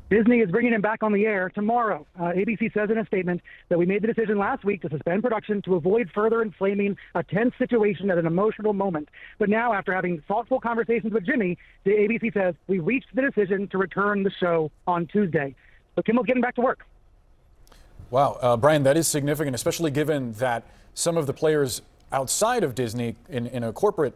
Disney is bringing him back on the air tomorrow. ABC says in a statement that we made the decision last week to suspend production to avoid further inflaming a tense situation at an emotional moment. But now, after having thoughtful conversations with Jimmy, the ABC says we reached the decision to return the show on Tuesday. So Kimmel's getting back to work. Wow, Brian, that is significant, especially given that some of the players outside of Disney in a corporate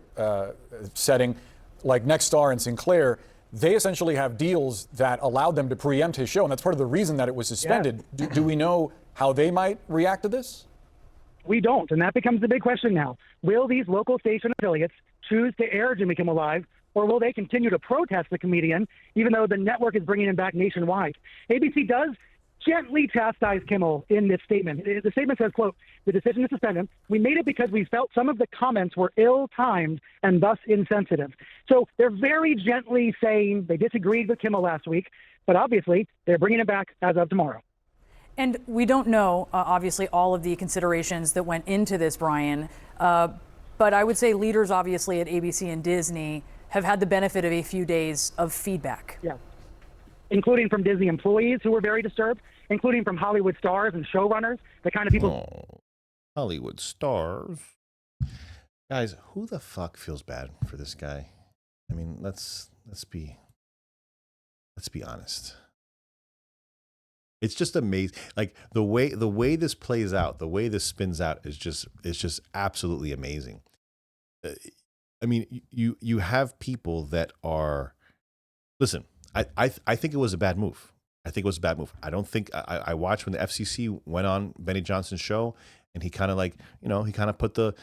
setting, like Nexstar and Sinclair, they essentially have deals that allowed them to preempt his show, and that's part of the reason that it was suspended. Yeah. Do we know how they might react to this? We don't, and that becomes the big question now. Will these local station affiliates choose to air Jimmy Kimmel Live, or will they continue to protest the comedian, even though the network is bringing him back nationwide? ABC does gently chastise Kimmel in this statement. The statement says, quote, "The decision to suspend him, we made it because we felt some of the comments were ill-timed and thus insensitive." So they're very gently saying they disagreed with Kimmel last week, but obviously they're bringing him back as of tomorrow. And we don't know, obviously, all of the considerations that went into this, Brian, but I would say leaders, obviously, at ABC and Disney have had the benefit of a few days of feedback. Yeah. Including from Disney employees who were very disturbed, including from Hollywood stars and showrunners, the kind of people. Oh, Hollywood stars. Guys, who the fuck feels bad for this guy? I mean, let's be honest. It's just amazing. Like the way this plays out, the way this spins out is just absolutely amazing. I mean, you have people that are, listen, I think it was a bad move. I think it was a bad move. I don't think I watched when the FCC went on Benny Johnson's show, and he kind of put the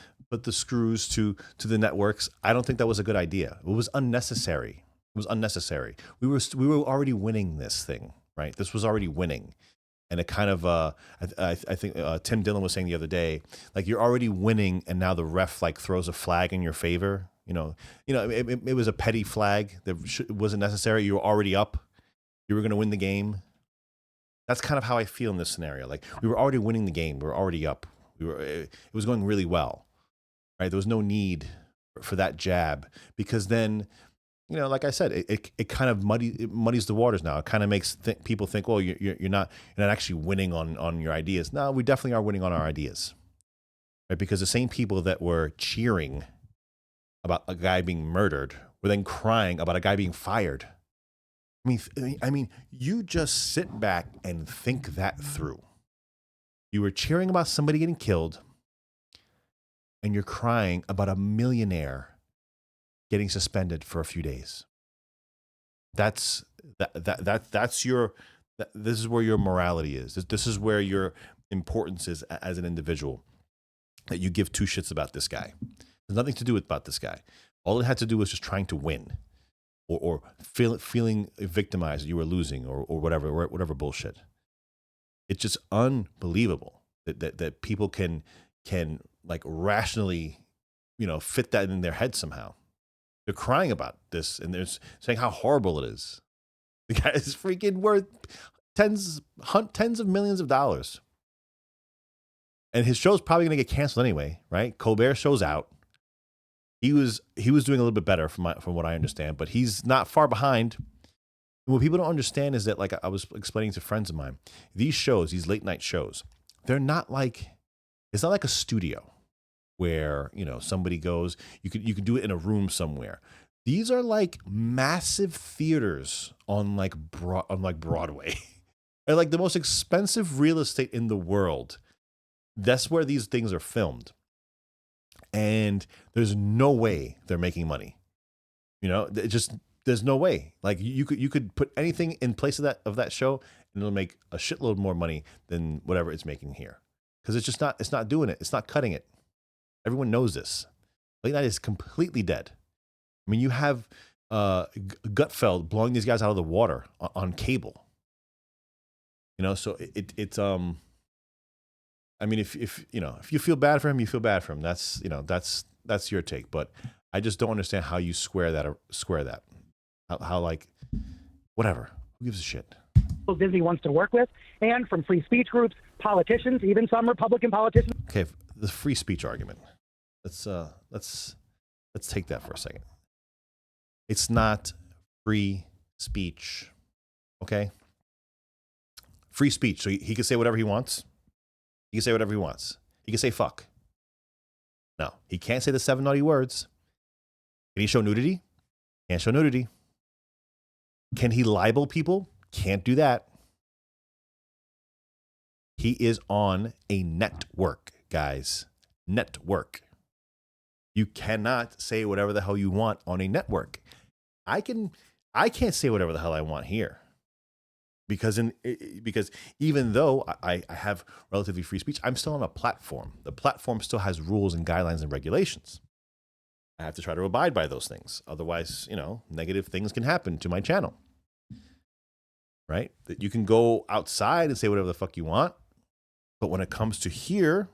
screws to the networks. I don't think that was a good idea. It was unnecessary. It was unnecessary. We were already winning this thing, right? This was already winning, and it kind of I think Tim Dillon was saying the other day, like, you're already winning, and now the ref like throws a flag in your favor. It was a petty flag that wasn't necessary. You were already up. You were going to win the game. That's kind of how I feel in this scenario. Like, we were already winning the game. We were already up. It was going really well, right? There was no need for that jab, because then, like I said, it kind of muddies the waters now. It kind of makes people think, well, you're not actually winning on your ideas. No, we definitely are winning on our ideas, right? Because the same people that were cheering about a guy being murdered were then crying about a guy being fired. I mean, you just sit back and think that through. You were cheering about somebody getting killed, and you're crying about a millionaire getting suspended for a few days. This is where your morality is. This is where your importance is as an individual. That you give two shits about this guy. There's nothing to do about this guy. All it had to do was just trying to win, or feeling victimized that you were losing, or whatever bullshit. It's just unbelievable that people can like rationally, fit that in their head somehow. They're crying about this, and they're saying how horrible it is. The guy is freaking worth tens of millions of dollars, and his show's probably going to get canceled anyway, right? Colbert show's out. He was doing a little bit better from what I understand, but he's not far behind. And what people don't understand is that, like I was explaining to friends of mine, these shows, these late night shows, it's not like a studio where, somebody goes, you could do it in a room somewhere. These are like massive theaters on Broadway. And like the most expensive real estate in the world. That's where these things are filmed. And there's no way they're making money. There's no way. Like you could put anything in place of that show, and it'll make a shitload more money than whatever it's making here. Because it's not doing it. It's not cutting it. Everyone knows this. Late night is completely dead. I mean, you have Gutfeld blowing these guys out of the water on cable. So it's I mean, if you feel bad for him, you feel bad for him. That's your take. But I just don't understand how you square that. How like, whatever. Who gives a shit? Disney wants to work with, and from free speech groups, politicians, even some Republican politicians. Okay, the free speech argument. Let's take that for a second. It's not free speech, okay? free speech. So he can say whatever he wants. He can say whatever he wants. He can say fuck. No, he can't say the 7 naughty words. Can he show nudity? Can't show nudity. Can he libel people? Can't do that. He is on a network, guys. Network. You cannot say whatever the hell you want on a network. I can't say whatever the hell I want here. Because even though I have relatively free speech, I'm still on a platform. The platform still has rules and guidelines and regulations. I have to try to abide by those things. Otherwise, negative things can happen to my channel. Right? That you can go outside and say whatever the fuck you want. But when it comes to here,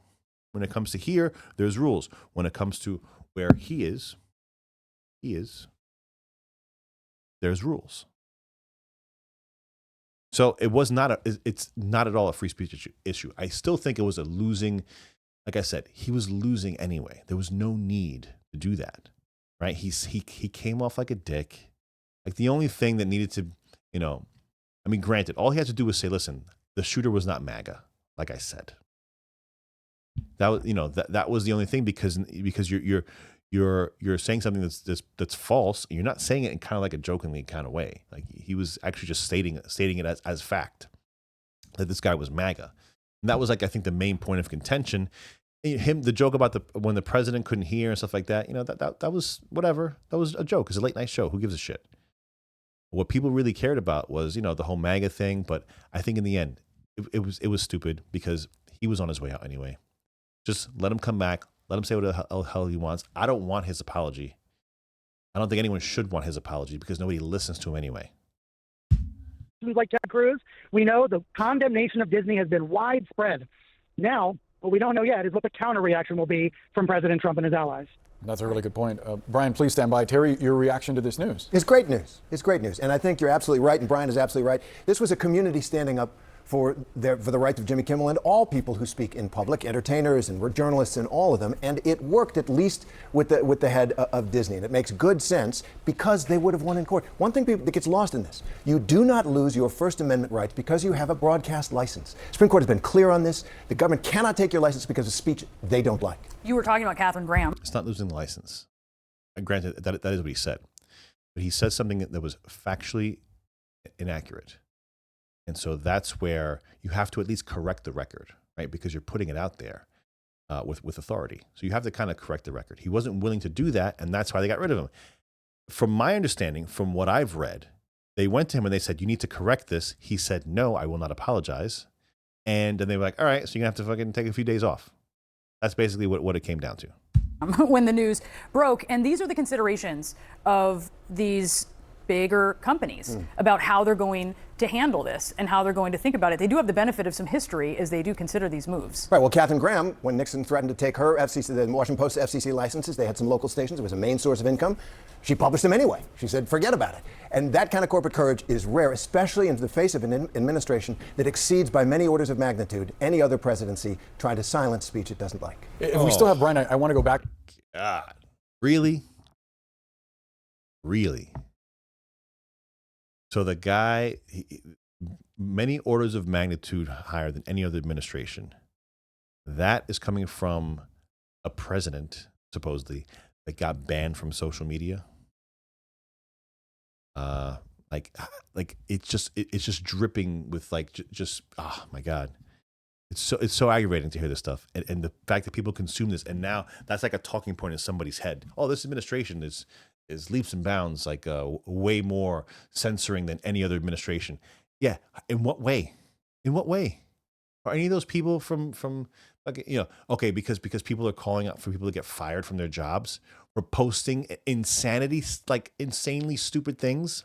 there's rules. When it comes to where he is, there's rules. So it's not at all a free speech issue. I still think it was a losing, like I said, he was losing anyway. There was no need to do that, right? He came off like a dick. Like the only thing that needed to, granted, all he had to do was say, listen, the shooter was not MAGA, like I said. That was, that was the only thing because you're saying something that's false. And you're not saying it in kind of like a jokingly kind of way. Like he was actually just stating it as fact that this guy was MAGA. And that was like, I think, the main point of contention. The joke about when the president couldn't hear and stuff like that, that was whatever. That was a joke. It's a late night show. Who gives a shit? What people really cared about was, the whole MAGA thing. But I think in the end, it was stupid because he was on his way out anyway. Just let him come back. Let him say what the hell he wants. I don't want his apology. I don't think anyone should want his apology because nobody listens to him anyway. Like Ted Cruz, we know the condemnation of Disney has been widespread. Now, what we don't know yet is what the counter reaction will be from President Trump and his allies. That's a really good point. Brian, please stand by. Terry, your reaction to this news? It's great news. It's great news. And I think you're absolutely right, and Brian is absolutely right. This was a community standing up for the rights of Jimmy Kimmel and all people who speak in public, entertainers and we're journalists and all of them. And it worked, at least with the head of Disney. And it makes good sense because they would have won in court. One thing that gets lost in this, you do not lose your First Amendment rights because you have a broadcast license. Supreme Court has been clear on this. The government cannot take your license because of speech they don't like. You were talking about Katharine Graham. It's not losing the license. Granted, that is what he said. But he said something that was factually inaccurate. And so that's where you have to at least correct the record, right? Because you're putting it out there with authority. So you have to kind of correct the record. He wasn't willing to do that, and that's why they got rid of him. From my understanding, from what I've read, they went to him and they said, you need to correct this. He said, no, I will not apologize. And then they were like, all right, so you're going to have to fucking take a few days off. That's basically what it came down to. When the news broke, and these are the considerations of these bigger companies about how they're going to handle this and how they're going to think about it. They do have the benefit of some history as they do consider these moves. Right. Well, Katharine Graham, when Nixon threatened to take her FCC, the Washington Post FCC licenses, they had some local stations. It was a main source of income. She published them anyway. She said, forget about it. And that kind of corporate courage is rare, especially in the face of an administration that exceeds by many orders of magnitude any other presidency trying to silence speech it doesn't like. If we still have Brian, I want to go back. God. Really? So the guy, many orders of magnitude higher than any other administration. That is coming from a president, supposedly, that got banned from social media. Like it's just dripping with oh my God. It's so aggravating to hear this stuff. And the fact that people consume this, and now that's like a talking point in somebody's head. Oh, this administration is leaps and bounds, way more censoring than any other administration. Yeah. In what way? Are any of those people from okay, because people are calling out for people to get fired from their jobs for posting insanely stupid things?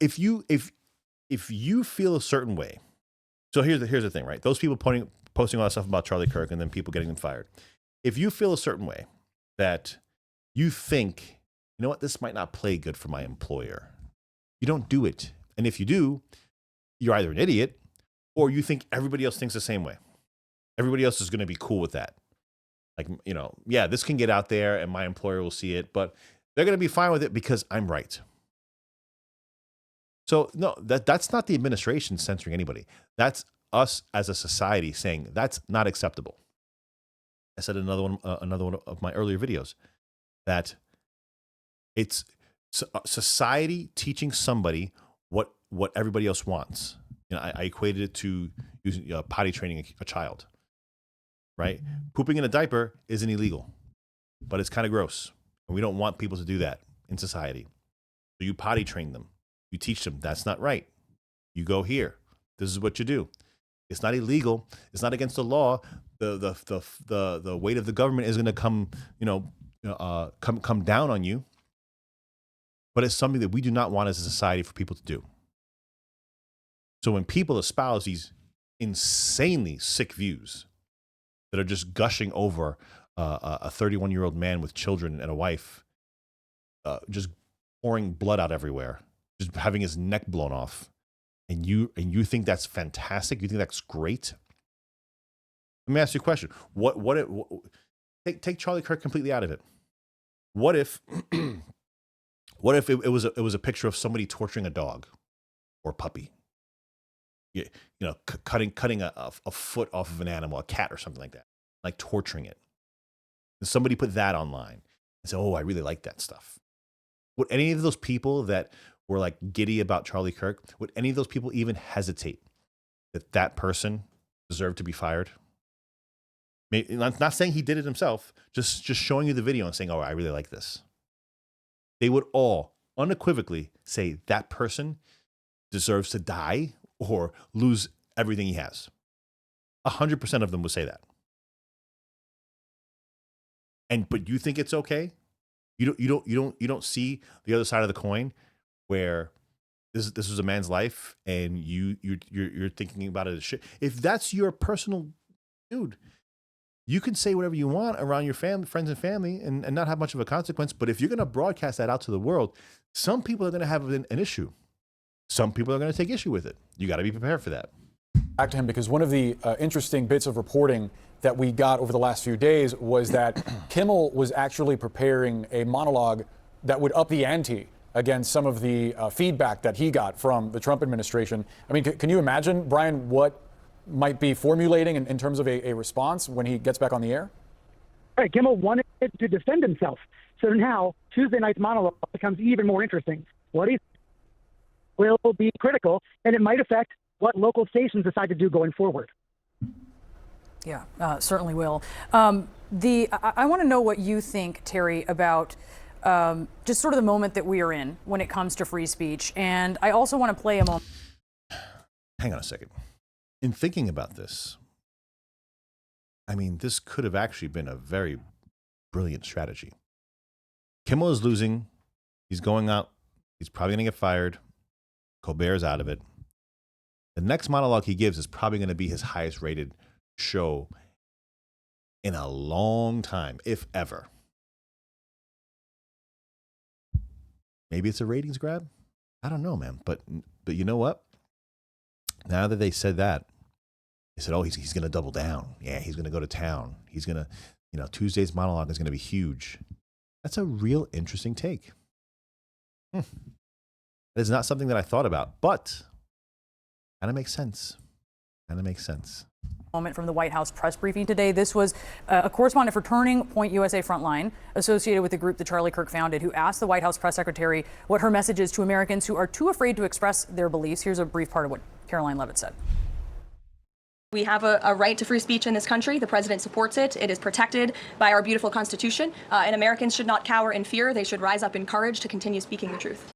If you feel a certain way, so here's the thing, right? Those people posting all that stuff about Charlie Kirk and then people getting them fired. If you feel a certain way that you think, you know what, this might not play good for my employer, you don't do it. And if you do, you're either an idiot or you think everybody else thinks the same way. Everybody else is going to be cool with that. Yeah, this can get out there and my employer will see it, but they're going to be fine with it because I'm right. So no, that's not the administration censoring anybody. That's us as a society saying that's not acceptable. I said in another one of my earlier videos that it's society teaching somebody what everybody else wants. You know, I equated it to using potty training a child. Right? Pooping in a diaper isn't illegal, but it's kind of gross, and we don't want people to do that in society. So you potty train them. You teach them that's not right. You go here. This is what you do. It's not illegal. It's not against the law. The weight of the government is going to come down on you. But it's something that we do not want as a society for people to do. So when people espouse these insanely sick views that are just gushing over a 31-year-old man with children and a wife, just pouring blood out everywhere, just having his neck blown off, and you think that's fantastic? You think that's great? Let me ask you a question. Take Charlie Kirk completely out of it. What if it was a picture of somebody torturing a dog or a puppy? Cutting a foot off of an animal, a cat or something like that, like torturing it. And somebody put that online and said, "Oh, I really like that stuff." Would any of those people that were like giddy about Charlie Kirk, would any of those people even hesitate that person deserved to be fired? Maybe, not saying he did it himself, just showing you the video and saying, "Oh, I really like this." They would all unequivocally say that person deserves to die or lose everything he has. 100% of them would say that. But you think it's okay? You don't see the other side of the coin where this was a man's life and you're thinking about it as shit. If that's your personal dude, you can say whatever you want around your friends and family and not have much of a consequence. But if you're going to broadcast that out to the world, some people are going to have an issue. Some people are going to take issue with it. You got to be prepared for that. Back to him, because one of the interesting bits of reporting that we got over the last few days was that Kimmel was actually preparing a monologue that would up the ante against some of the feedback that he got from the Trump administration. I mean, can you imagine, Brian, what might be formulating in terms of a response when he gets back on the air? Right, Kimmel wanted to defend himself. So now Tuesday night's monologue becomes even more interesting. What he will be critical, and it might affect what local stations decide to do going forward. Yeah, certainly will. I want to know what you think, Terry, about just sort of the moment that we are in when it comes to free speech. And I also want to play a moment. Hang on a second. In thinking about this, I mean, this could have actually been a very brilliant strategy. Kimmel is losing. He's going out. He's probably going to get fired. Colbert's out of it. The next monologue he gives is probably going to be his highest rated show in a long time, if ever. Maybe it's a ratings grab. I don't know, man. But you know what? Now that they said that, they said, "Oh, he's going to double down. Yeah, he's going to go to town. He's going to, Tuesday's monologue is going to be huge." That's a real interesting take. That is not something that I thought about, but kind of makes sense. Moment from the White House press briefing today. This was a correspondent for Turning Point USA Frontline, associated with the group that Charlie Kirk founded, who asked the White House press secretary what her message is to Americans who are too afraid to express their beliefs. Here's a brief part of what Caroline Levitt said. We have a right to free speech in this country. The president supports it. It is protected by our beautiful Constitution. And Americans should not cower in fear. They should rise up in courage to continue speaking the truth.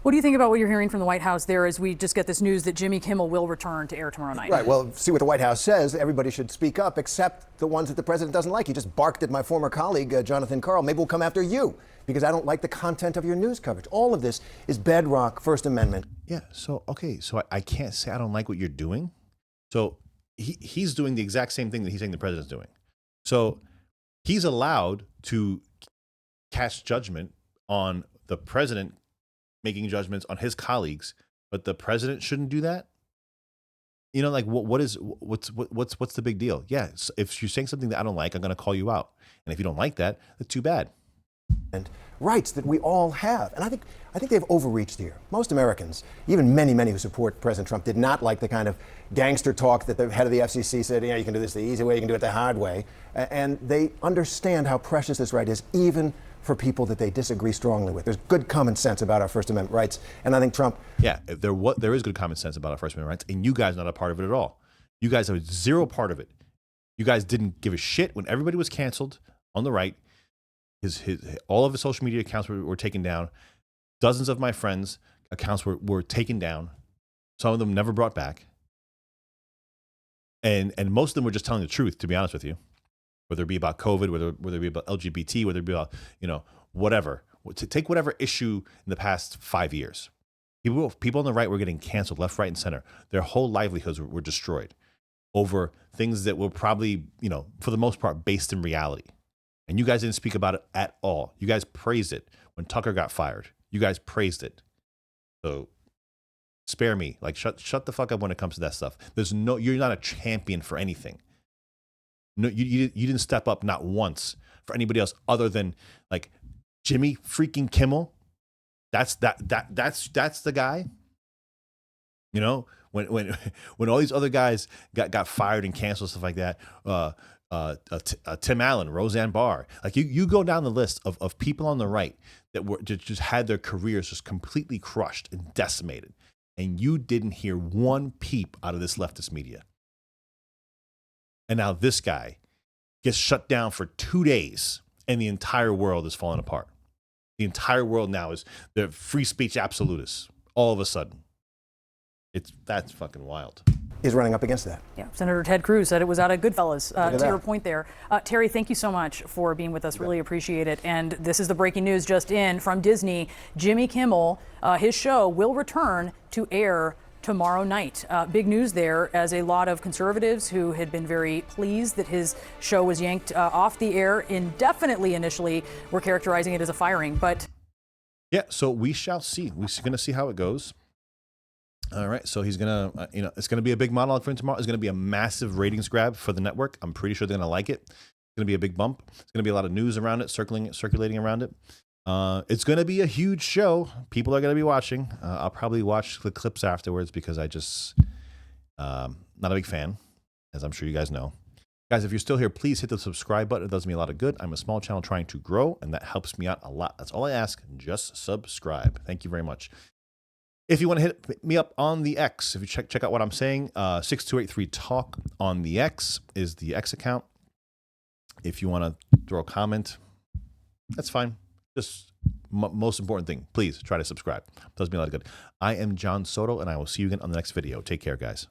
What do you think about what you're hearing from the White House there as we just get this news that Jimmy Kimmel will return to air tomorrow night? Right. Well, see what the White House says. Everybody should speak up except the ones that the president doesn't like. He just barked at my former colleague, Jonathan Karl. Maybe we'll come after you because I don't like the content of your news coverage. All of this is bedrock First Amendment. Yeah. So I can't say I don't like what you're doing. So he's doing the exact same thing that he's saying the president's doing. So he's allowed to cast judgment on the president making judgments on his colleagues, but the president shouldn't do that. Like what's the big deal? Yeah, so if you're saying something that I don't like, I'm going to call you out. And if you don't like that, that's too bad. and rights that we all have. And I think they've overreached here. Most Americans, even many who support President Trump, did not like the kind of gangster talk that the head of the FCC said, you can do this the easy way, you can do it the hard way. And they understand how precious this right is, even for people that they disagree strongly with. There's good common sense about our First Amendment rights. And I think Trump... Yeah, there is good common sense about our First Amendment rights, and you guys are not a part of it at all. You guys have zero part of it. You guys didn't give a shit when everybody was canceled on the right. All of his social media accounts were taken down. Dozens of my friends' accounts were taken down. Some of them never brought back. And most of them were just telling the truth, to be honest with you. Whether it be about COVID, whether it be about LGBT, whether it be about, whatever. To take whatever issue in the past 5 years. People on the right were getting canceled left, right, and center. Their whole livelihoods were destroyed over things that were probably, for the most part, based in reality. And you guys didn't speak about it at all. You guys praised it when Tucker got fired. You guys praised it. So spare me. Like, shut the fuck up when it comes to that stuff. You're not a champion for anything. No, you didn't step up not once for anybody else other than like Jimmy freaking Kimmel. That's the guy. When all these other guys got fired and canceled, stuff like that. Tim Allen, Roseanne Barr. Like you go down the list of people on the right that were just had their careers just completely crushed and decimated, and you didn't hear one peep out of this leftist media. And now this guy gets shut down for 2 days, and the entire world is falling apart. The entire world now is the free speech absolutists. All of a sudden, that's fucking wild. Is running up against that. Yeah, Senator Ted Cruz said it was out of Goodfellas. To your point there, Terry, thank you so much for being with us. Really appreciate it. And this is the breaking news just in from Disney. Jimmy Kimmel, his show will return to air tomorrow night. Big news there, as a lot of conservatives who had been very pleased that his show was yanked off the air indefinitely initially were characterizing it as a firing. But yeah, so we shall see. We're going to see how it goes. All right, so he's going to, it's going to be a big monologue for him tomorrow. It's going to be a massive ratings grab for the network. I'm pretty sure they're going to like it. It's going to be a big bump. It's going to be a lot of news around it, circulating around it. It's going to be a huge show. People are going to be watching. I'll probably watch the clips afterwards because I just, not a big fan, as I'm sure you guys know. Guys, if you're still here, please hit the subscribe button. It does me a lot of good. I'm a small channel trying to grow, and that helps me out a lot. That's all I ask. Just subscribe. Thank you very much. If you want to hit me up on the X, if you check out what I'm saying, 6283talk on the X is the X account. If you want to throw a comment, that's fine. Just most important thing, please try to subscribe. It does me a lot of good. I am John Soto, and I will see you again on the next video. Take care, guys.